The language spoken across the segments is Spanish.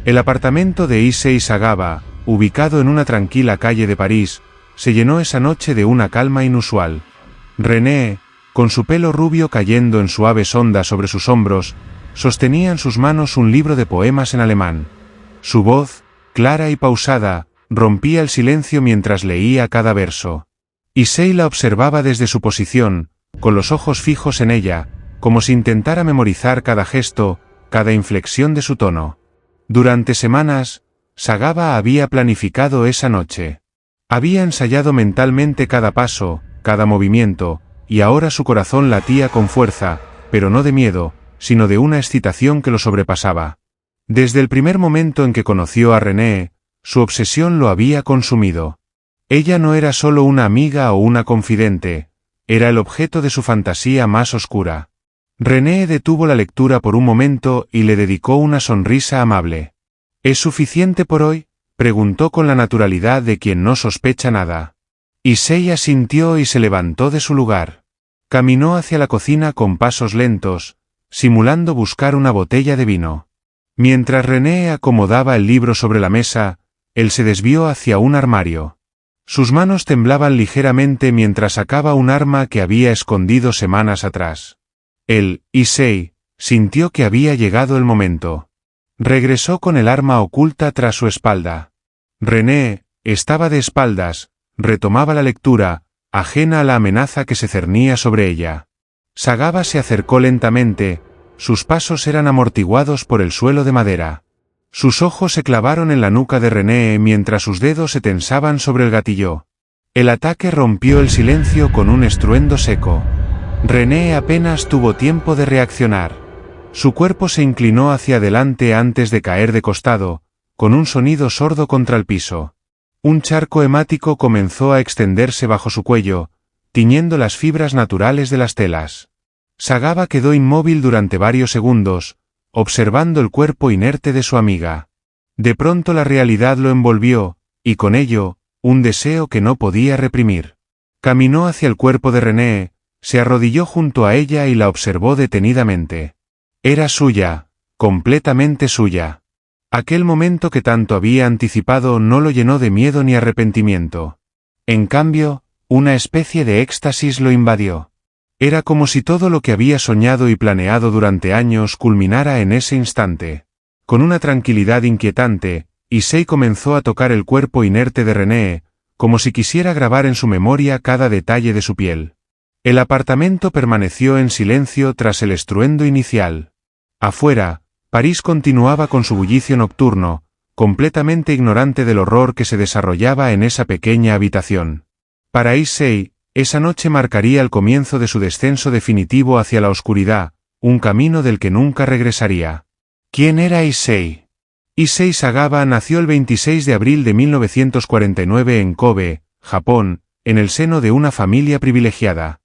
El apartamento de Issei Sagawa, ubicado en una tranquila calle de París, se llenó esa noche de una calma inusual. René, con su pelo rubio cayendo en suaves ondas sobre sus hombros, sostenía en sus manos un libro de poemas en alemán. Su voz, clara y pausada, rompía el silencio mientras leía cada verso. Issei la observaba desde su posición, con los ojos fijos en ella, como si intentara memorizar cada gesto, cada inflexión de su tono. Durante semanas, Sagawa había planificado esa noche. Había ensayado mentalmente cada paso, cada movimiento, y ahora su corazón latía con fuerza, pero no de miedo, sino de una excitación que lo sobrepasaba. Desde el primer momento en que conoció a René, su obsesión lo había consumido. Ella no era solo una amiga o una confidente, era el objeto de su fantasía más oscura. René detuvo la lectura por un momento y le dedicó una sonrisa amable. ¿Es suficiente por hoy?, preguntó con la naturalidad de quien no sospecha nada. Issei asintió y se levantó de su lugar. Caminó hacia la cocina con pasos lentos, simulando buscar una botella de vino. Mientras René acomodaba el libro sobre la mesa, él se desvió hacia un armario. Sus manos temblaban ligeramente mientras sacaba un arma que había escondido semanas atrás. Issei, sintió que había llegado el momento. Regresó con el arma oculta tras su espalda. René, estaba de espaldas, retomaba la lectura, ajena a la amenaza que se cernía sobre ella. Sagawa se acercó lentamente, sus pasos eran amortiguados por el suelo de madera. Sus ojos se clavaron en la nuca de René mientras sus dedos se tensaban sobre el gatillo. El ataque rompió el silencio con un estruendo seco. René apenas tuvo tiempo de reaccionar. Su cuerpo se inclinó hacia adelante antes de caer de costado, con un sonido sordo contra el piso. Un charco hemático comenzó a extenderse bajo su cuello, tiñendo las fibras naturales de las telas. Sagawa quedó inmóvil durante varios segundos, observando el cuerpo inerte de su amiga. De pronto la realidad lo envolvió, y con ello, un deseo que no podía reprimir. Caminó hacia el cuerpo de René, se arrodilló junto a ella y la observó detenidamente. Era suya, completamente suya. Aquel momento que tanto había anticipado no lo llenó de miedo ni arrepentimiento. En cambio, una especie de éxtasis lo invadió. Era como si todo lo que había soñado y planeado durante años culminara en ese instante. Con una tranquilidad inquietante, Issei comenzó a tocar el cuerpo inerte de René, como si quisiera grabar en su memoria cada detalle de su piel. El apartamento permaneció en silencio tras el estruendo inicial. Afuera, París continuaba con su bullicio nocturno, completamente ignorante del horror que se desarrollaba en esa pequeña habitación. Para Issei, esa noche marcaría el comienzo de su descenso definitivo hacia la oscuridad, un camino del que nunca regresaría. ¿Quién era Issei? Issei Sagawa nació el 26 de abril de 1949 en Kobe, Japón, en el seno de una familia privilegiada.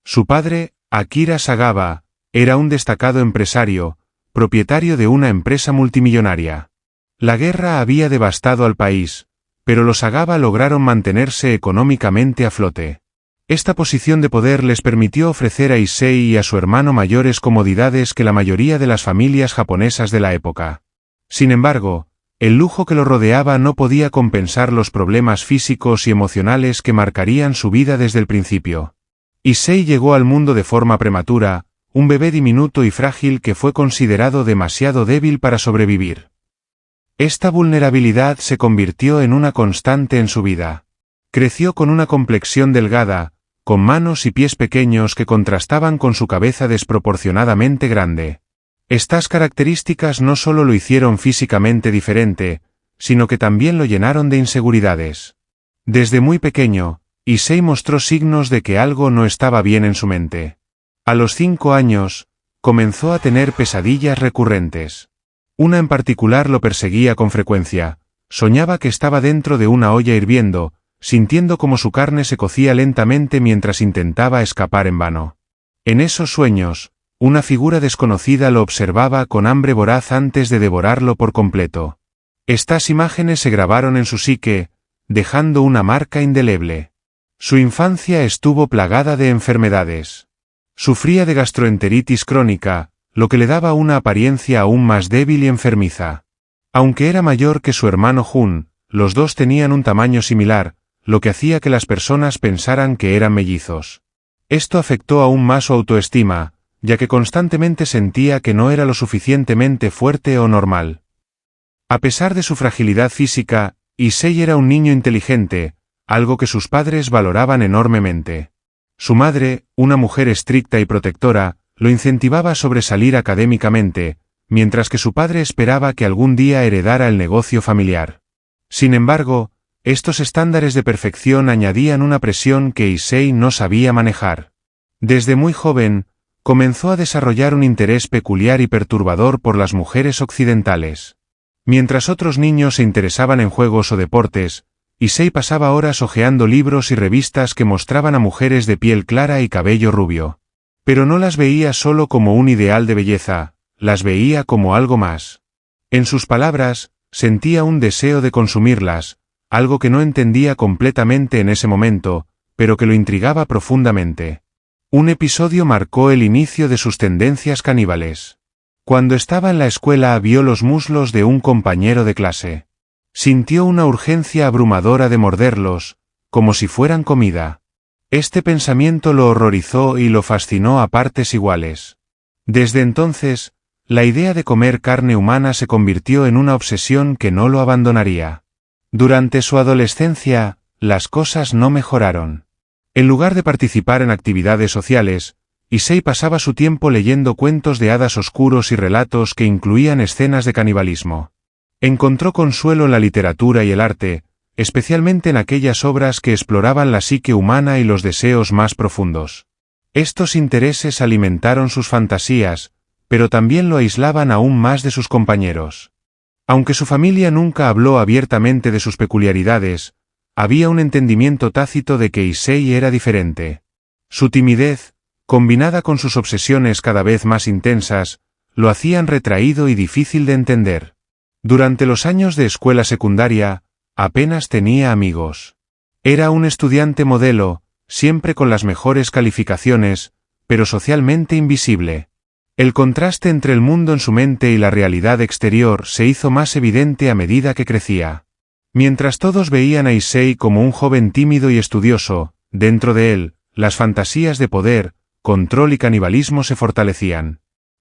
Su padre, Akira Sagawa, era un destacado empresario, propietario de una empresa multimillonaria. La guerra había devastado al país, pero los Sagawa lograron mantenerse económicamente a flote. Esta posición de poder les permitió ofrecer a Issei y a su hermano mayores comodidades que la mayoría de las familias japonesas de la época. Sin embargo, el lujo que lo rodeaba no podía compensar los problemas físicos y emocionales que marcarían su vida desde el principio. Issei llegó al mundo de forma prematura, un bebé diminuto y frágil que fue considerado demasiado débil para sobrevivir. Esta vulnerabilidad se convirtió en una constante en su vida. Creció con una complexión delgada, con manos y pies pequeños que contrastaban con su cabeza desproporcionadamente grande. Estas características no solo lo hicieron físicamente diferente, sino que también lo llenaron de inseguridades. Desde muy pequeño, Issei mostró signos de que algo no estaba bien en su mente. A los 5 años, comenzó a tener pesadillas recurrentes. Una en particular lo perseguía con frecuencia. Soñaba que estaba dentro de una olla hirviendo, sintiendo como su carne se cocía lentamente mientras intentaba escapar en vano. En esos sueños, una figura desconocida lo observaba con hambre voraz antes de devorarlo por completo. Estas imágenes se grabaron en su psique, dejando una marca indeleble. Su infancia estuvo plagada de enfermedades. Sufría de gastroenteritis crónica, lo que le daba una apariencia aún más débil y enfermiza. Aunque era mayor que su hermano Jun, los dos tenían un tamaño similar, lo que hacía que las personas pensaran que eran mellizos. Esto afectó aún más su autoestima, ya que constantemente sentía que no era lo suficientemente fuerte o normal. A pesar de su fragilidad física, Issei era un niño inteligente, algo que sus padres valoraban enormemente. Su madre, una mujer estricta y protectora, lo incentivaba a sobresalir académicamente, mientras que su padre esperaba que algún día heredara el negocio familiar. Sin embargo, estos estándares de perfección añadían una presión que Issei no sabía manejar. Desde muy joven, comenzó a desarrollar un interés peculiar y perturbador por las mujeres occidentales. Mientras otros niños se interesaban en juegos o deportes, Issei pasaba horas hojeando libros y revistas que mostraban a mujeres de piel clara y cabello rubio. Pero no las veía solo como un ideal de belleza, las veía como algo más. En sus palabras, sentía un deseo de consumirlas, algo que no entendía completamente en ese momento, pero que lo intrigaba profundamente. Un episodio marcó el inicio de sus tendencias caníbales. Cuando estaba en la escuela vio los muslos de un compañero de clase. Sintió una urgencia abrumadora de morderlos, como si fueran comida. Este pensamiento lo horrorizó y lo fascinó a partes iguales. Desde entonces, la idea de comer carne humana se convirtió en una obsesión que no lo abandonaría. Durante su adolescencia, las cosas no mejoraron. En lugar de participar en actividades sociales, Issei pasaba su tiempo leyendo cuentos de hadas oscuros y relatos que incluían escenas de canibalismo. Encontró consuelo en la literatura y el arte, especialmente en aquellas obras que exploraban la psique humana y los deseos más profundos. Estos intereses alimentaron sus fantasías, pero también lo aislaban aún más de sus compañeros. Aunque su familia nunca habló abiertamente de sus peculiaridades, había un entendimiento tácito de que Issei era diferente. Su timidez, combinada con sus obsesiones cada vez más intensas, lo hacían retraído y difícil de entender. Durante los años de escuela secundaria, apenas tenía amigos. Era un estudiante modelo, siempre con las mejores calificaciones, pero socialmente invisible. El contraste entre el mundo en su mente y la realidad exterior se hizo más evidente a medida que crecía. Mientras todos veían a Issei como un joven tímido y estudioso, dentro de él, las fantasías de poder, control y canibalismo se fortalecían.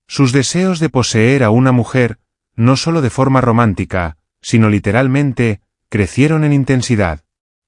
Sus deseos de poseer a una mujer, no solo de forma romántica, sino literalmente, crecieron en intensidad.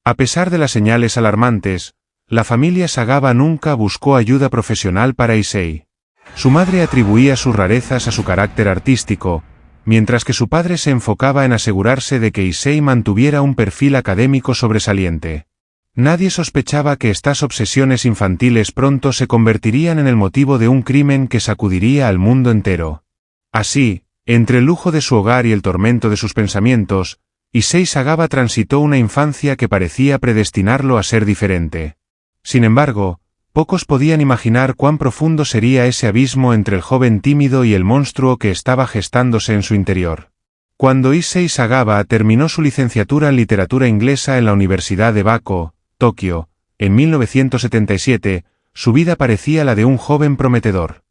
A pesar de las señales alarmantes, la familia Sagawa nunca buscó ayuda profesional para Issei. Su madre atribuía sus rarezas a su carácter artístico, mientras que su padre se enfocaba en asegurarse de que Issei mantuviera un perfil académico sobresaliente. Nadie sospechaba que estas obsesiones infantiles pronto se convertirían en el motivo de un crimen que sacudiría al mundo entero. Así, entre el lujo de su hogar y el tormento de sus pensamientos, Issei Sagawa transitó una infancia que parecía predestinarlo a ser diferente. Sin embargo, pocos podían imaginar cuán profundo sería ese abismo entre el joven tímido y el monstruo que estaba gestándose en su interior. Cuando Issei Sagawa terminó su licenciatura en literatura inglesa en la Universidad de Bako, Tokio, en 1977, su vida parecía la de un joven prometedor.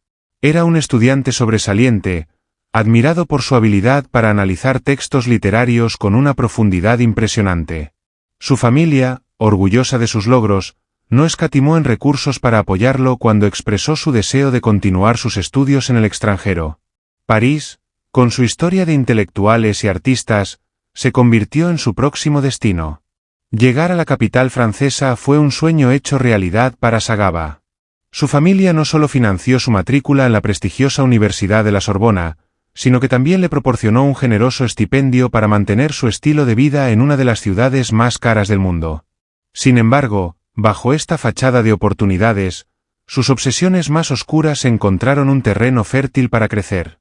Era un estudiante sobresaliente, admirado por su habilidad para analizar textos literarios con una profundidad impresionante. Su familia, orgullosa de sus logros, no escatimó en recursos para apoyarlo cuando expresó su deseo de continuar sus estudios en el extranjero. París, con su historia de intelectuales y artistas, se convirtió en su próximo destino. Llegar a la capital francesa fue un sueño hecho realidad para Sagawa. Su familia no solo financió su matrícula en la prestigiosa Universidad de la Sorbona, sino que también le proporcionó un generoso estipendio para mantener su estilo de vida en una de las ciudades más caras del mundo. Sin embargo, bajo esta fachada de oportunidades, sus obsesiones más oscuras encontraron un terreno fértil para crecer.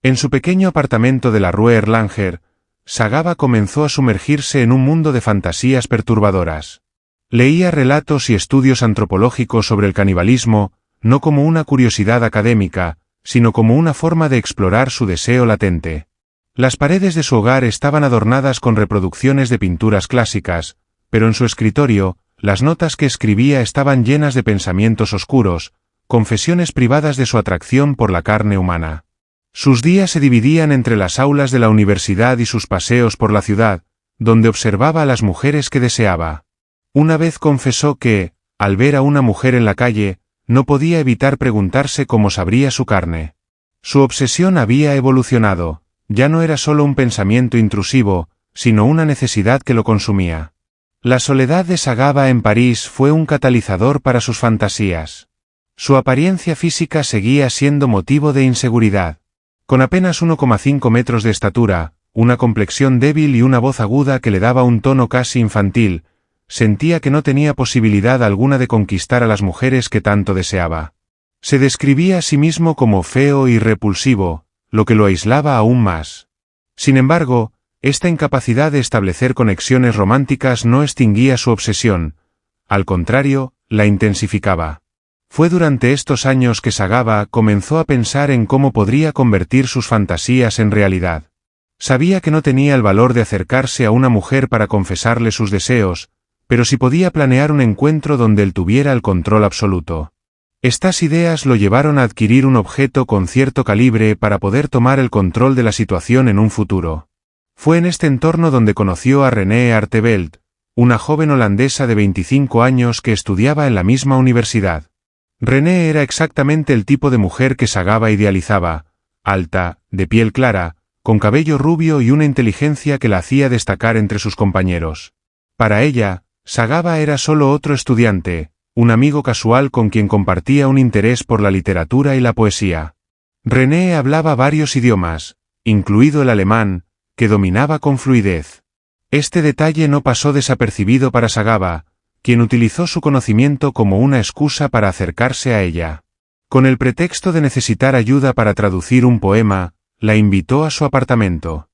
En su pequeño apartamento de la Rue Erlanger, Sagawa comenzó a sumergirse en un mundo de fantasías perturbadoras. Leía relatos y estudios antropológicos sobre el canibalismo, no como una curiosidad académica, sino como una forma de explorar su deseo latente. Las paredes de su hogar estaban adornadas con reproducciones de pinturas clásicas, pero en su escritorio, las notas que escribía estaban llenas de pensamientos oscuros, confesiones privadas de su atracción por la carne humana. Sus días se dividían entre las aulas de la universidad y sus paseos por la ciudad, donde observaba a las mujeres que deseaba. Una vez confesó que, al ver a una mujer en la calle, no podía evitar preguntarse cómo sabría su carne. Su obsesión había evolucionado, ya no era solo un pensamiento intrusivo, sino una necesidad que lo consumía. La soledad de Sagaba en París fue un catalizador para sus fantasías. Su apariencia física seguía siendo motivo de inseguridad. Con apenas 1,5 metros de estatura, una complexión débil y una voz aguda que le daba un tono casi infantil, sentía que no tenía posibilidad alguna de conquistar a las mujeres que tanto deseaba. Se describía a sí mismo como feo y repulsivo, lo que lo aislaba aún más. Sin embargo, esta incapacidad de establecer conexiones románticas no extinguía su obsesión, al contrario, la intensificaba. Fue durante estos años que Sagaba comenzó a pensar en cómo podría convertir sus fantasías en realidad. Sabía que no tenía el valor de acercarse a una mujer para confesarle sus deseos, pero sí podía planear un encuentro donde él tuviera el control absoluto. Estas ideas lo llevaron a adquirir un objeto con cierto calibre para poder tomar el control de la situación en un futuro. Fue en este entorno donde conoció a René Artevelde, una joven holandesa de 25 años que estudiaba en la misma universidad. René era exactamente el tipo de mujer que Sagaba idealizaba, alta, de piel clara, con cabello rubio y una inteligencia que la hacía destacar entre sus compañeros. Para ella, Sagaba era solo otro estudiante, un amigo casual con quien compartía un interés por la literatura y la poesía. René hablaba varios idiomas, incluido el alemán, que dominaba con fluidez. Este detalle no pasó desapercibido para Sagaba, quien utilizó su conocimiento como una excusa para acercarse a ella. Con el pretexto de necesitar ayuda para traducir un poema, la invitó a su apartamento.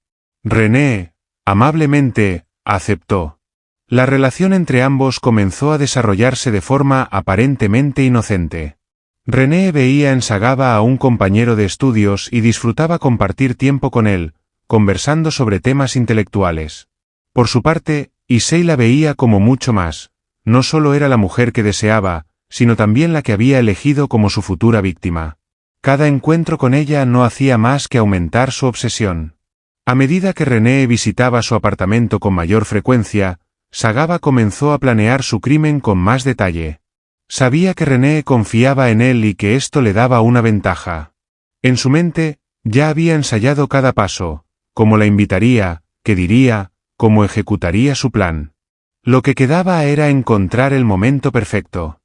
René, amablemente, aceptó. La relación entre ambos comenzó a desarrollarse de forma aparentemente inocente. René veía en Sagaba a un compañero de estudios y disfrutaba compartir tiempo con él, conversando sobre temas intelectuales. Por su parte, Issei la veía como mucho más. No solo era la mujer que deseaba, sino también la que había elegido como su futura víctima. Cada encuentro con ella no hacía más que aumentar su obsesión. A medida que René visitaba su apartamento con mayor frecuencia, Sagaba comenzó a planear su crimen con más detalle. Sabía que René confiaba en él y que esto le daba una ventaja. En su mente, ya había ensayado cada paso, cómo la invitaría, qué diría, cómo ejecutaría su plan. Lo que quedaba era encontrar el momento perfecto.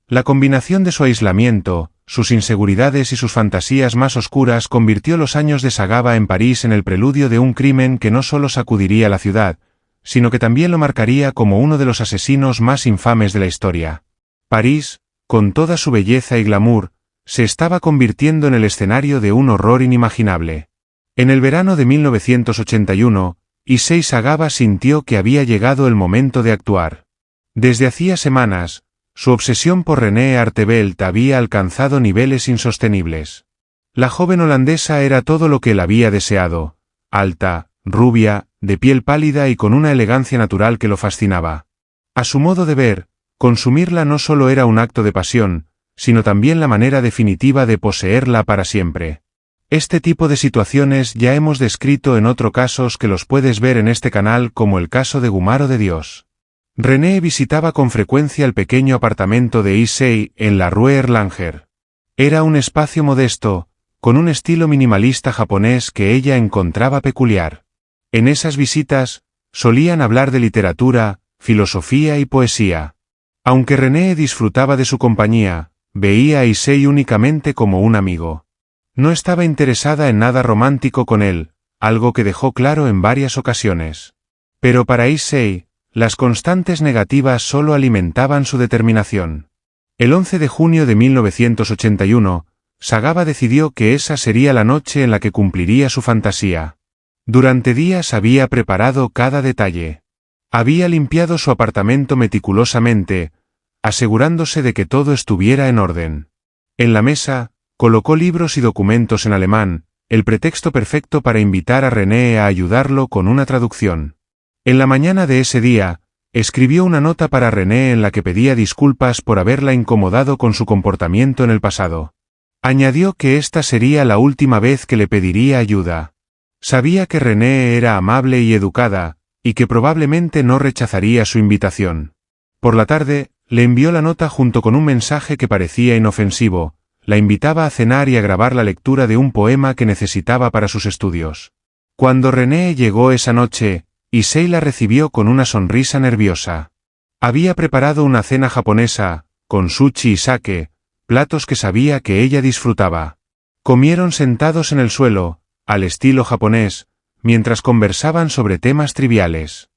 La combinación de su aislamiento, sus inseguridades y sus fantasías más oscuras convirtió los años de Sagaba en París en el preludio de un crimen que no solo sacudiría la ciudad, sino que también lo marcaría como uno de los asesinos más infames de la historia. París, con toda su belleza y glamour, se estaba convirtiendo en el escenario de un horror inimaginable. En el verano de 1981, Issei Sagaba sintió que había llegado el momento de actuar. Desde hacía semanas, su obsesión por René Artevelde había alcanzado niveles insostenibles. La joven holandesa era todo lo que él había deseado, alta, rubia, de piel pálida y con una elegancia natural que lo fascinaba. A su modo de ver, consumirla no solo era un acto de pasión, sino también la manera definitiva de poseerla para siempre. Este tipo de situaciones ya hemos descrito en otros casos que los puedes ver en este canal como el caso de Gumaro de Dios. René visitaba con frecuencia el pequeño apartamento de Issei en la Rue Erlanger. Era un espacio modesto, con un estilo minimalista japonés que ella encontraba peculiar. En esas visitas, solían hablar de literatura, filosofía y poesía. Aunque René disfrutaba de su compañía, veía a Issei únicamente como un amigo. No estaba interesada en nada romántico con él, algo que dejó claro en varias ocasiones. Pero para Issei, las constantes negativas solo alimentaban su determinación. El 11 de junio de 1981, Sagaba decidió que esa sería la noche en la que cumpliría su fantasía. Durante días había preparado cada detalle. Había limpiado su apartamento meticulosamente, asegurándose de que todo estuviera en orden. En la mesa, colocó libros y documentos en alemán, el pretexto perfecto para invitar a René a ayudarlo con una traducción. En la mañana de ese día, escribió una nota para René en la que pedía disculpas por haberla incomodado con su comportamiento en el pasado. Añadió que esta sería la última vez que le pediría ayuda. Sabía que René era amable y educada, y que probablemente no rechazaría su invitación. Por la tarde, le envió la nota junto con un mensaje que parecía inofensivo, la invitaba a cenar y a grabar la lectura de un poema que necesitaba para sus estudios. Cuando René llegó esa noche, Issei la recibió con una sonrisa nerviosa. Había preparado una cena japonesa, con sushi y sake, platos que sabía que ella disfrutaba. Comieron sentados en el suelo, al estilo japonés, mientras conversaban sobre temas triviales.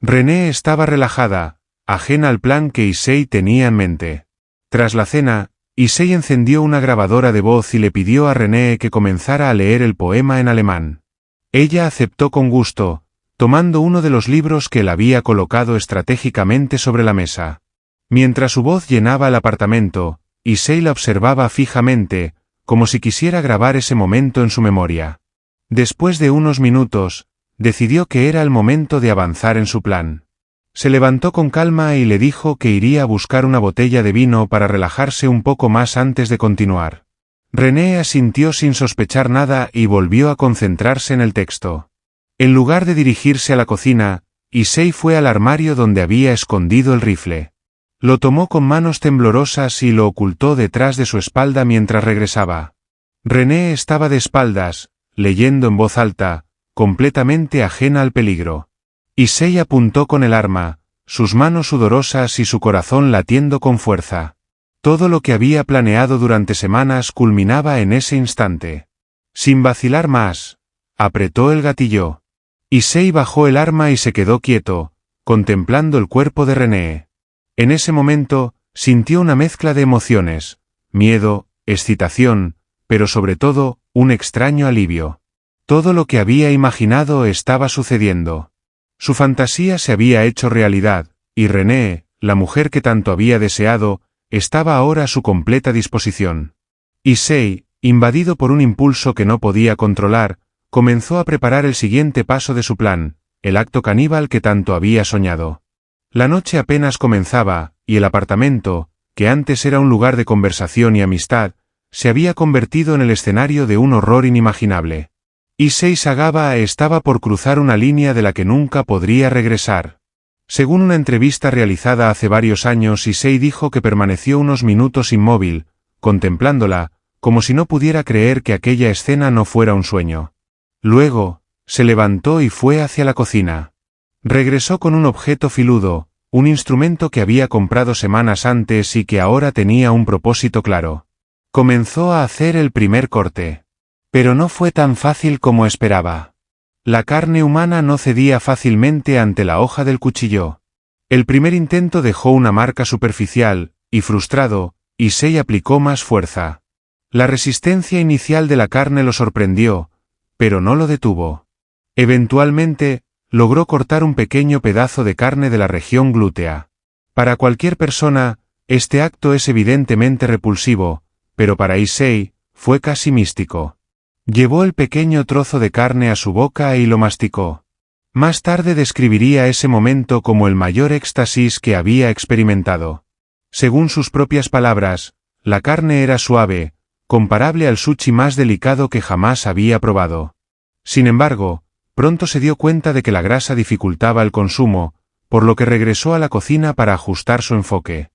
René estaba relajada, ajena al plan que Issei tenía en mente. Tras la cena, Issei encendió una grabadora de voz y le pidió a René que comenzara a leer el poema en alemán. Ella aceptó con gusto, tomando uno de los libros que él había colocado estratégicamente sobre la mesa. Mientras su voz llenaba el apartamento, Issei la observaba fijamente, como si quisiera grabar ese momento en su memoria. Después de unos minutos, decidió que era el momento de avanzar en su plan. Se levantó con calma y le dijo que iría a buscar una botella de vino para relajarse un poco más antes de continuar. René asintió sin sospechar nada y volvió a concentrarse en el texto. En lugar de dirigirse a la cocina, Issei fue al armario donde había escondido el rifle. Lo tomó con manos temblorosas y lo ocultó detrás de su espalda mientras regresaba. René estaba de espaldas, leyendo en voz alta, completamente ajena al peligro. Issei apuntó con el arma, sus manos sudorosas y su corazón latiendo con fuerza. Todo lo que había planeado durante semanas culminaba en ese instante. Sin vacilar más, apretó el gatillo. Issei bajó el arma y se quedó quieto, contemplando el cuerpo de René. En ese momento, sintió una mezcla de emociones, miedo, excitación, pero sobre todo, un extraño alivio. Todo lo que había imaginado estaba sucediendo. Su fantasía se había hecho realidad, y René, la mujer que tanto había deseado, estaba ahora a su completa disposición. Issei, invadido por un impulso que no podía controlar, comenzó a preparar el siguiente paso de su plan, el acto caníbal que tanto había soñado. La noche apenas comenzaba, y el apartamento, que antes era un lugar de conversación y amistad, se había convertido en el escenario de un horror inimaginable. Issei Sagawa estaba por cruzar una línea de la que nunca podría regresar. Según una entrevista realizada hace varios años, Issei dijo que permaneció unos minutos inmóvil, contemplándola, como si no pudiera creer que aquella escena no fuera un sueño. Luego, se levantó y fue hacia la cocina. Regresó con un objeto filudo, un instrumento que había comprado semanas antes y que ahora tenía un propósito claro. Comenzó a hacer el primer corte. Pero no fue tan fácil como esperaba. La carne humana no cedía fácilmente ante la hoja del cuchillo. El primer intento dejó una marca superficial, y frustrado, Issei aplicó más fuerza. La resistencia inicial de la carne lo sorprendió, pero no lo detuvo. Eventualmente, logró cortar un pequeño pedazo de carne de la región glútea. Para cualquier persona, este acto es evidentemente repulsivo, pero para Issei, fue casi místico. Llevó el pequeño trozo de carne a su boca y lo masticó. Más tarde describiría ese momento como el mayor éxtasis que había experimentado. Según sus propias palabras, la carne era suave, comparable al sushi más delicado que jamás había probado. Sin embargo, pronto se dio cuenta de que la grasa dificultaba el consumo, por lo que regresó a la cocina para ajustar su enfoque.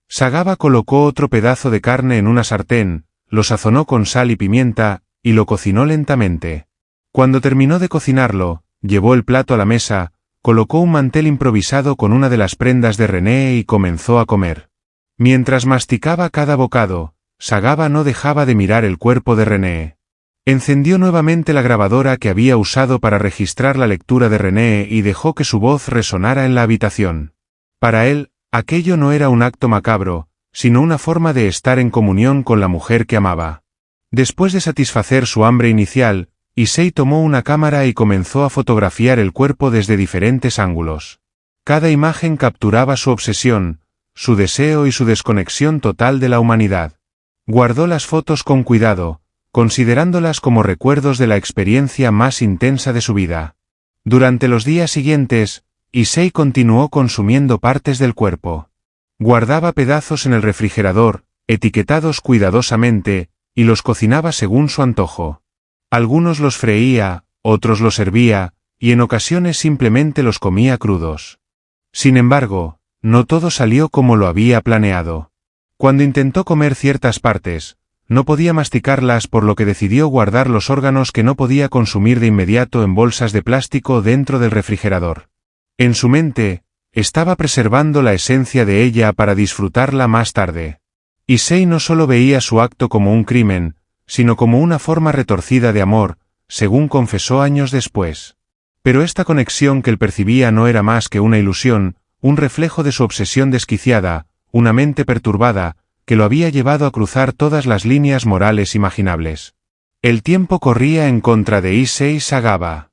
Sagawa colocó otro pedazo de carne en una sartén, lo sazonó con sal y pimienta, y lo cocinó lentamente. Cuando terminó de cocinarlo, llevó el plato a la mesa, colocó un mantel improvisado con una de las prendas de René y comenzó a comer. Mientras masticaba cada bocado, Sagawa no dejaba de mirar el cuerpo de René. Encendió nuevamente la grabadora que había usado para registrar la lectura de René y dejó que su voz resonara en la habitación. Para él, aquello no era un acto macabro, sino una forma de estar en comunión con la mujer que amaba. Después de satisfacer su hambre inicial, Issei tomó una cámara y comenzó a fotografiar el cuerpo desde diferentes ángulos. Cada imagen capturaba su obsesión, su deseo y su desconexión total de la humanidad. Guardó las fotos con cuidado, considerándolas como recuerdos de la experiencia más intensa de su vida. Durante los días siguientes, Issei continuó consumiendo partes del cuerpo. Guardaba pedazos en el refrigerador, etiquetados cuidadosamente, y los cocinaba según su antojo. Algunos los freía, otros los hervía, y en ocasiones simplemente los comía crudos. Sin embargo, no todo salió como lo había planeado. Cuando intentó comer ciertas partes, no podía masticarlas, por lo que decidió guardar los órganos que no podía consumir de inmediato en bolsas de plástico dentro del refrigerador. En su mente, estaba preservando la esencia de ella para disfrutarla más tarde. Issei no solo veía su acto como un crimen, sino como una forma retorcida de amor, según confesó años después. Pero esta conexión que él percibía no era más que una ilusión, un reflejo de su obsesión desquiciada, una mente perturbada, que lo había llevado a cruzar todas las líneas morales imaginables. El tiempo corría en contra de Issei Sagawa.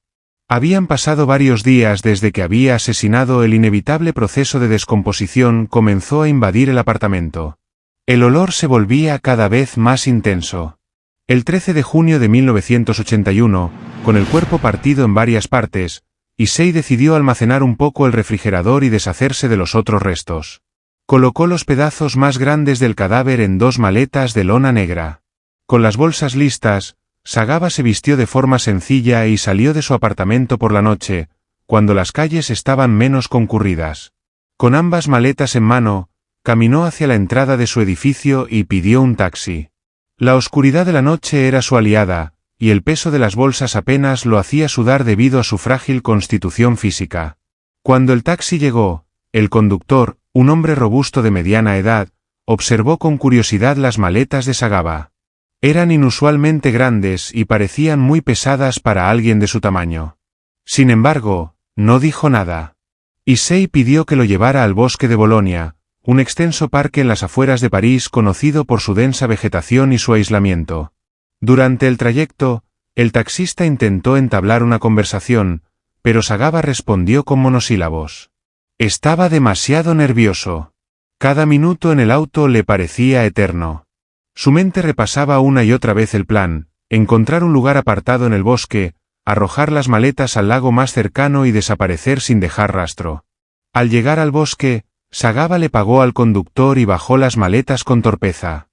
Habían pasado varios días desde que había asesinado. El inevitable proceso de descomposición comenzó a invadir el apartamento. El olor se volvía cada vez más intenso. El 13 de junio de 1981, con el cuerpo partido en varias partes, Issei decidió almacenar un poco el refrigerador y deshacerse de los otros restos. Colocó los pedazos más grandes del cadáver en 2 maletas de lona negra. Con las bolsas listas, Sagawa se vistió de forma sencilla y salió de su apartamento por la noche, cuando las calles estaban menos concurridas. Con ambas maletas en mano, caminó hacia la entrada de su edificio y pidió un taxi. La oscuridad de la noche era su aliada, y el peso de las bolsas apenas lo hacía sudar debido a su frágil constitución física. Cuando el taxi llegó, el conductor, un hombre robusto de mediana edad, observó con curiosidad las maletas de Sagawa. Eran inusualmente grandes y parecían muy pesadas para alguien de su tamaño. Sin embargo, no dijo nada. Issei pidió que lo llevara al bosque de Bolonia, un extenso parque en las afueras de París conocido por su densa vegetación y su aislamiento. Durante el trayecto, el taxista intentó entablar una conversación, pero Sagawa respondió con monosílabos. Estaba demasiado nervioso. Cada minuto en el auto le parecía eterno. Su mente repasaba una y otra vez el plan: encontrar un lugar apartado en el bosque, arrojar las maletas al lago más cercano y desaparecer sin dejar rastro. Al llegar al bosque, Sagawa le pagó al conductor y bajó las maletas con torpeza.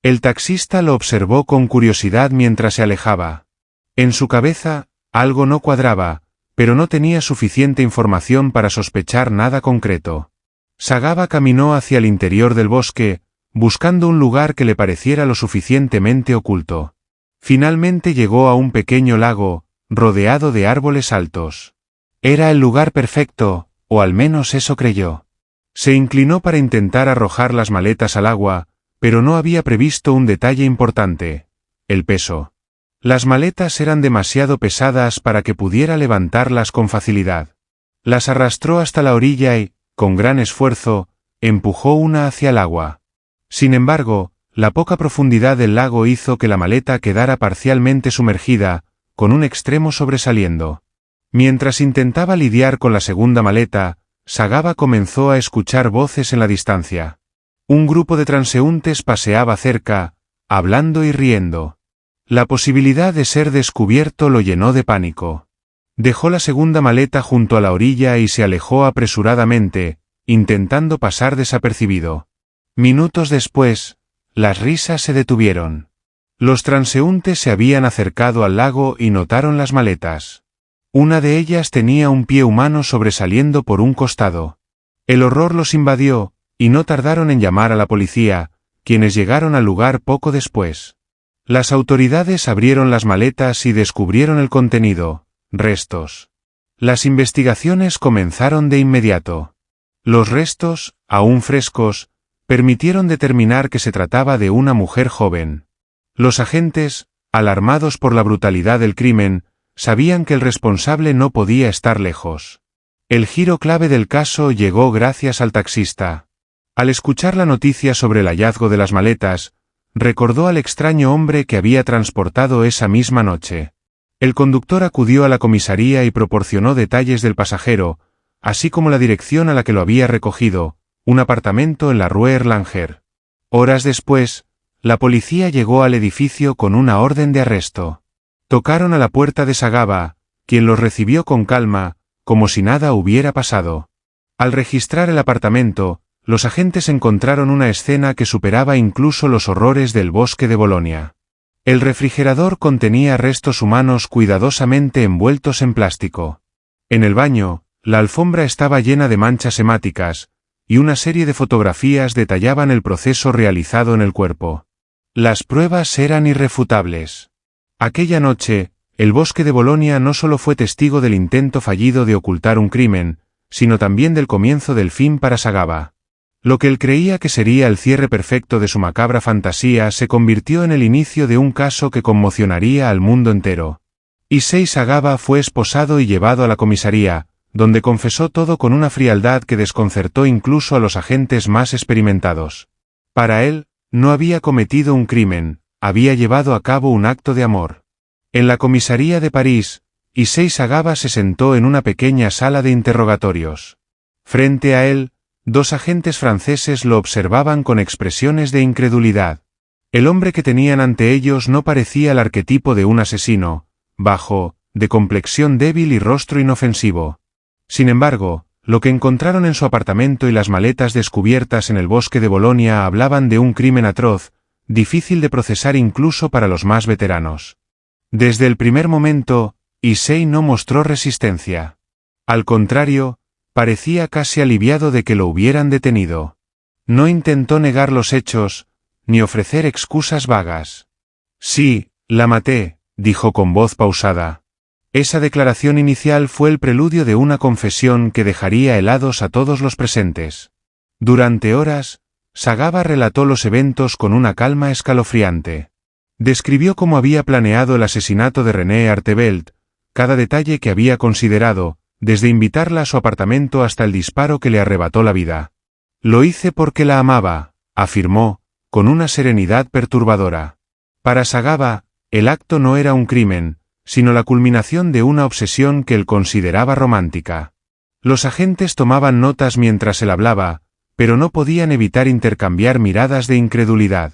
El taxista lo observó con curiosidad mientras se alejaba. En su cabeza, algo no cuadraba, pero no tenía suficiente información para sospechar nada concreto. Sagawa caminó hacia el interior del bosque, buscando un lugar que le pareciera lo suficientemente oculto. Finalmente llegó a un pequeño lago, rodeado de árboles altos. Era el lugar perfecto, o al menos eso creyó. Se inclinó para intentar arrojar las maletas al agua, pero no había previsto un detalle importante: el peso. Las maletas eran demasiado pesadas para que pudiera levantarlas con facilidad. Las arrastró hasta la orilla y, con gran esfuerzo, empujó una hacia el agua. Sin embargo, la poca profundidad del lago hizo que la maleta quedara parcialmente sumergida, con un extremo sobresaliendo. Mientras intentaba lidiar con la segunda maleta, Sagawa comenzó a escuchar voces en la distancia. Un grupo de transeúntes paseaba cerca, hablando y riendo. La posibilidad de ser descubierto lo llenó de pánico. Dejó la segunda maleta junto a la orilla y se alejó apresuradamente, intentando pasar desapercibido. Minutos después, las risas se detuvieron. Los transeúntes se habían acercado al lago y notaron las maletas. Una de ellas tenía un pie humano sobresaliendo por un costado. El horror los invadió, y no tardaron en llamar a la policía, quienes llegaron al lugar poco después. Las autoridades abrieron las maletas y descubrieron el contenido: restos. Las investigaciones comenzaron de inmediato. Los restos, aún frescos, permitieron determinar que se trataba de una mujer joven. Los agentes, alarmados por la brutalidad del crimen, sabían que el responsable no podía estar lejos. El giro clave del caso llegó gracias al taxista. Al escuchar la noticia sobre el hallazgo de las maletas, recordó al extraño hombre que había transportado esa misma noche. El conductor acudió a la comisaría y proporcionó detalles del pasajero, así como la dirección a la que lo había recogido, un apartamento en la Rue Erlanger. Horas después, la policía llegó al edificio con una orden de arresto. Tocaron a la puerta de Sagawa, quien los recibió con calma, como si nada hubiera pasado. Al registrar el apartamento, los agentes encontraron una escena que superaba incluso los horrores del bosque de Bolonia. El refrigerador contenía restos humanos cuidadosamente envueltos en plástico. En el baño, la alfombra estaba llena de manchas hemáticas, y una serie de fotografías detallaban el proceso realizado en el cuerpo. Las pruebas eran irrefutables. Aquella noche, el bosque de Bolonia no solo fue testigo del intento fallido de ocultar un crimen, sino también del comienzo del fin para Sagaba. Lo que él creía que sería el cierre perfecto de su macabra fantasía se convirtió en el inicio de un caso que conmocionaría al mundo entero. Issei Sagaba fue esposado y llevado a la comisaría, donde confesó todo con una frialdad que desconcertó incluso a los agentes más experimentados. Para él, no había cometido un crimen, había llevado a cabo un acto de amor. En la comisaría de París, Issei Sagaba se sentó en una pequeña sala de interrogatorios. Frente a él, dos agentes franceses lo observaban con expresiones de incredulidad. El hombre que tenían ante ellos no parecía el arquetipo de un asesino, bajo, de complexión débil y rostro inofensivo. Sin embargo, lo que encontraron en su apartamento y las maletas descubiertas en el bosque de Bolonia hablaban de un crimen atroz, difícil de procesar incluso para los más veteranos. Desde el primer momento, Issei no mostró resistencia. Al contrario, parecía casi aliviado de que lo hubieran detenido. No intentó negar los hechos, ni ofrecer excusas vagas. Sí, la maté, dijo con voz pausada. Esa declaración inicial fue el preludio de una confesión que dejaría helados a todos los presentes. Durante horas, Sagaba relató los eventos con una calma escalofriante. Describió cómo había planeado el asesinato de René Artevelt, cada detalle que había considerado, desde invitarla a su apartamento hasta el disparo que le arrebató la vida. Lo hice porque la amaba, afirmó, con una serenidad perturbadora. Para Sagaba, el acto no era un crimen, sino la culminación de una obsesión que él consideraba romántica. Los agentes tomaban notas mientras él hablaba, pero no podían evitar intercambiar miradas de incredulidad.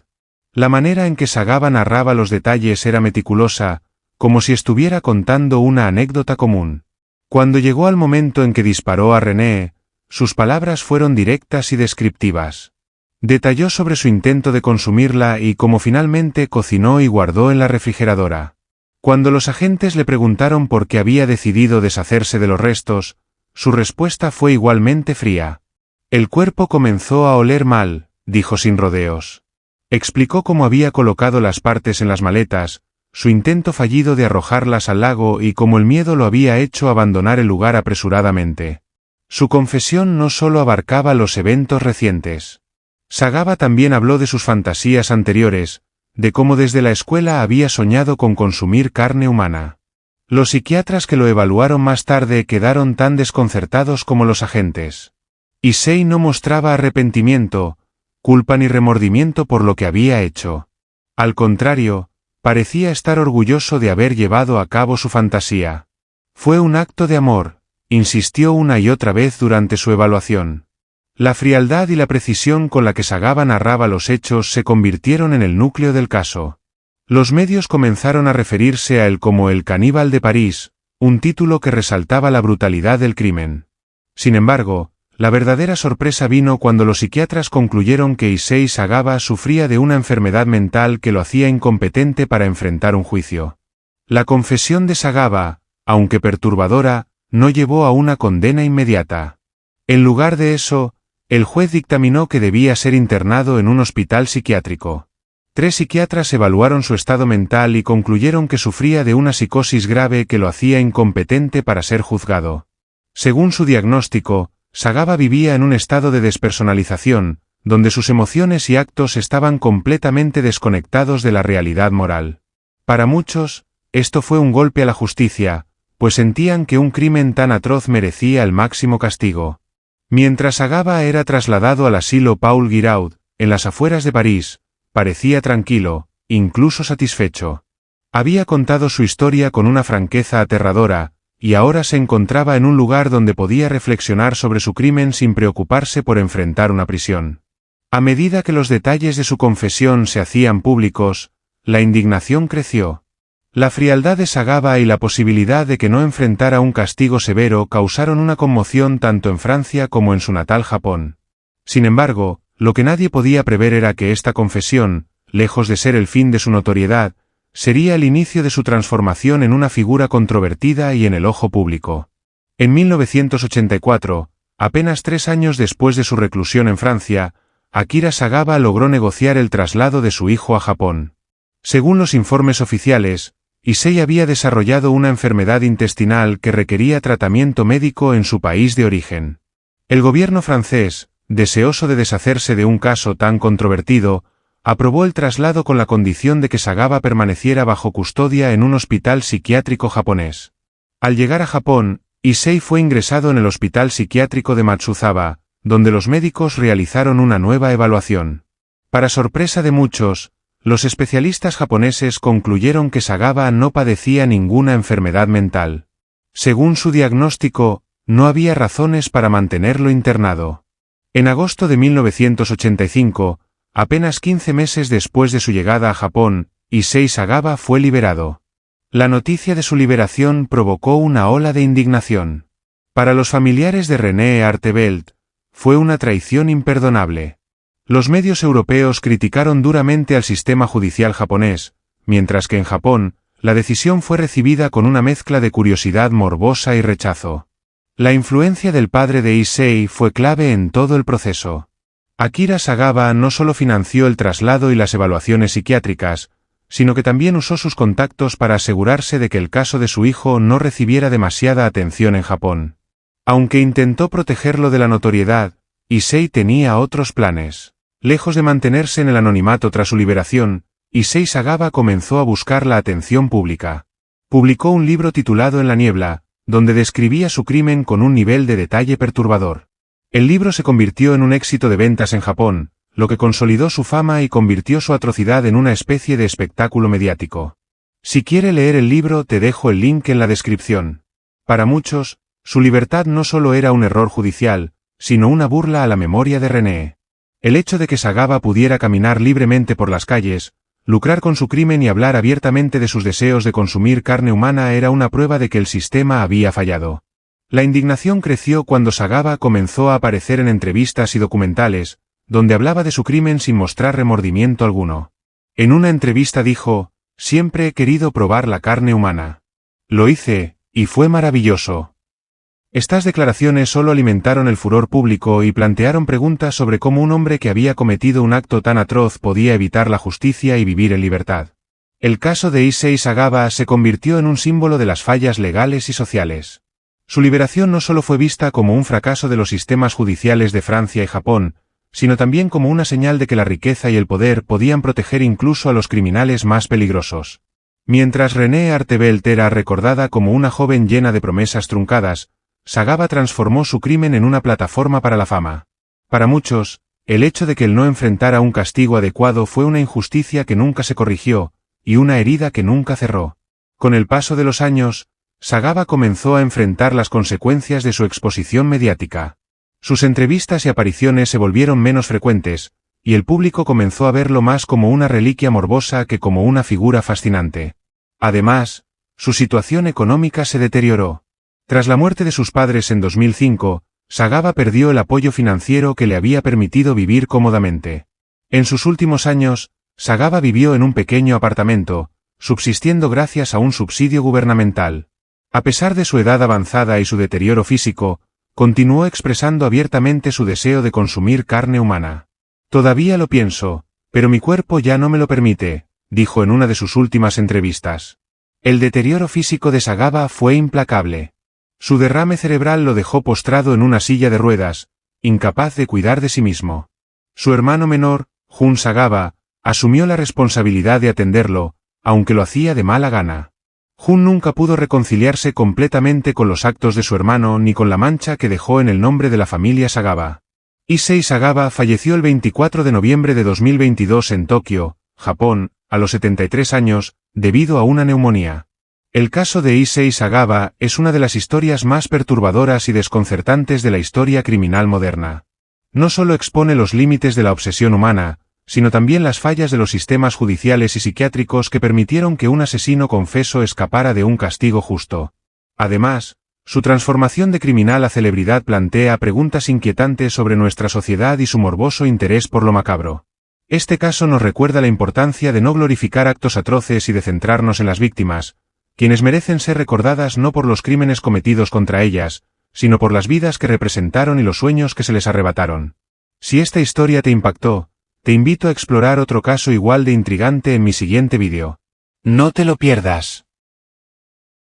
La manera en que Sagaba narraba los detalles era meticulosa, como si estuviera contando una anécdota común. Cuando llegó al momento en que disparó a René, sus palabras fueron directas y descriptivas. Detalló sobre su intento de consumirla y cómo finalmente cocinó y guardó en la refrigeradora. Cuando los agentes le preguntaron por qué había decidido deshacerse de los restos, su respuesta fue igualmente fría. El cuerpo comenzó a oler mal, dijo sin rodeos. Explicó cómo había colocado las partes en las maletas, su intento fallido de arrojarlas al lago y cómo el miedo lo había hecho abandonar el lugar apresuradamente. Su confesión no solo abarcaba los eventos recientes. Sagaba también habló de sus fantasías anteriores, de cómo desde la escuela había soñado con consumir carne humana. Los psiquiatras que lo evaluaron más tarde quedaron tan desconcertados como los agentes. Issei no mostraba arrepentimiento, culpa ni remordimiento por lo que había hecho. Al contrario, parecía estar orgulloso de haber llevado a cabo su fantasía. Fue un acto de amor, insistió una y otra vez durante su evaluación. La frialdad y la precisión con la que Sagaba narraba los hechos se convirtieron en el núcleo del caso. Los medios comenzaron a referirse a él como el caníbal de París, un título que resaltaba la brutalidad del crimen. Sin embargo, la verdadera sorpresa vino cuando los psiquiatras concluyeron que Issei Sagaba sufría de una enfermedad mental que lo hacía incompetente para enfrentar un juicio. La confesión de Sagaba, aunque perturbadora, no llevó a una condena inmediata. En lugar de eso, el juez dictaminó que debía ser internado en un hospital psiquiátrico. 3 psiquiatras evaluaron su estado mental y concluyeron que sufría de una psicosis grave que lo hacía incompetente para ser juzgado. Según su diagnóstico, Sagaba vivía en un estado de despersonalización, donde sus emociones y actos estaban completamente desconectados de la realidad moral. Para muchos, esto fue un golpe a la justicia, pues sentían que un crimen tan atroz merecía el máximo castigo. Mientras Sagaba era trasladado al asilo Paul Giraud, en las afueras de París, parecía tranquilo, incluso satisfecho. Había contado su historia con una franqueza aterradora, y ahora se encontraba en un lugar donde podía reflexionar sobre su crimen sin preocuparse por enfrentar una prisión. A medida que los detalles de su confesión se hacían públicos, la indignación creció. La frialdad de Sagaba y la posibilidad de que no enfrentara un castigo severo causaron una conmoción tanto en Francia como en su natal Japón. Sin embargo, lo que nadie podía prever era que esta confesión, lejos de ser el fin de su notoriedad, sería el inicio de su transformación en una figura controvertida y en el ojo público. En 1984, apenas 3 años después de su reclusión en Francia, Akira Sagawa logró negociar el traslado de su hijo a Japón. Según los informes oficiales, Issei había desarrollado una enfermedad intestinal que requería tratamiento médico en su país de origen. El gobierno francés, deseoso de deshacerse de un caso tan controvertido, aprobó el traslado con la condición de que Sagawa permaneciera bajo custodia en un hospital psiquiátrico japonés. Al llegar a Japón, Issei fue ingresado en el hospital psiquiátrico de Matsuzawa, donde los médicos realizaron una nueva evaluación. Para sorpresa de muchos, los especialistas japoneses concluyeron que Sagawa no padecía ninguna enfermedad mental. Según su diagnóstico, no había razones para mantenerlo internado. En agosto de 1985, apenas 15 meses después de su llegada a Japón, Issei Sagawa fue liberado. La noticia de su liberación provocó una ola de indignación. Para los familiares de René Artevelt, fue una traición imperdonable. Los medios europeos criticaron duramente al sistema judicial japonés, mientras que en Japón, la decisión fue recibida con una mezcla de curiosidad morbosa y rechazo. La influencia del padre de Issei fue clave en todo el proceso. Akira Sagawa no solo financió el traslado y las evaluaciones psiquiátricas, sino que también usó sus contactos para asegurarse de que el caso de su hijo no recibiera demasiada atención en Japón. Aunque intentó protegerlo de la notoriedad, Issei tenía otros planes. Lejos de mantenerse en el anonimato tras su liberación, Issei Sagawa comenzó a buscar la atención pública. Publicó un libro titulado En la niebla, donde describía su crimen con un nivel de detalle perturbador. El libro se convirtió en un éxito de ventas en Japón, lo que consolidó su fama y convirtió su atrocidad en una especie de espectáculo mediático. Si quiere leer el libro, te dejo el link en la descripción. Para muchos, su libertad no solo era un error judicial, sino una burla a la memoria de René. El hecho de que Sagawa pudiera caminar libremente por las calles, lucrar con su crimen y hablar abiertamente de sus deseos de consumir carne humana era una prueba de que el sistema había fallado. La indignación creció cuando Sagawa comenzó a aparecer en entrevistas y documentales, donde hablaba de su crimen sin mostrar remordimiento alguno. En una entrevista dijo: «Siempre he querido probar la carne humana. Lo hice, y fue maravilloso». Estas declaraciones solo alimentaron el furor público y plantearon preguntas sobre cómo un hombre que había cometido un acto tan atroz podía evitar la justicia y vivir en libertad. El caso de Issei Sagawa se convirtió en un símbolo de las fallas legales y sociales. Su liberación no solo fue vista como un fracaso de los sistemas judiciales de Francia y Japón, sino también como una señal de que la riqueza y el poder podían proteger incluso a los criminales más peligrosos. Mientras René Artevelt era recordada como una joven llena de promesas truncadas, Sagawa transformó su crimen en una plataforma para la fama. Para muchos, el hecho de que él no enfrentara un castigo adecuado fue una injusticia que nunca se corrigió, y una herida que nunca cerró. Con el paso de los años, Sagawa comenzó a enfrentar las consecuencias de su exposición mediática. Sus entrevistas y apariciones se volvieron menos frecuentes, y el público comenzó a verlo más como una reliquia morbosa que como una figura fascinante. Además, su situación económica se deterioró. Tras la muerte de sus padres en 2005, Sagawa perdió el apoyo financiero que le había permitido vivir cómodamente. En sus últimos años, Sagawa vivió en un pequeño apartamento, subsistiendo gracias a un subsidio gubernamental. A pesar de su edad avanzada y su deterioro físico, continuó expresando abiertamente su deseo de consumir carne humana. «Todavía lo pienso, pero mi cuerpo ya no me lo permite», dijo en una de sus últimas entrevistas. El deterioro físico de Sagawa fue implacable. Su derrame cerebral lo dejó postrado en una silla de ruedas, incapaz de cuidar de sí mismo. Su hermano menor, Jun Sagawa, asumió la responsabilidad de atenderlo, aunque lo hacía de mala gana. Jun nunca pudo reconciliarse completamente con los actos de su hermano ni con la mancha que dejó en el nombre de la familia Sagawa. Issei Sagawa falleció el 24 de noviembre de 2022 en Tokio, Japón, a los 73 años, debido a una neumonía. El caso de Issei Sagawa es una de las historias más perturbadoras y desconcertantes de la historia criminal moderna. No solo expone los límites de la obsesión humana, sino también las fallas de los sistemas judiciales y psiquiátricos que permitieron que un asesino confeso escapara de un castigo justo. Además, su transformación de criminal a celebridad plantea preguntas inquietantes sobre nuestra sociedad y su morboso interés por lo macabro. Este caso nos recuerda la importancia de no glorificar actos atroces y de centrarnos en las víctimas, quienes merecen ser recordadas no por los crímenes cometidos contra ellas, sino por las vidas que representaron y los sueños que se les arrebataron. Si esta historia te impactó, te invito a explorar otro caso igual de intrigante en mi siguiente vídeo. No te lo pierdas.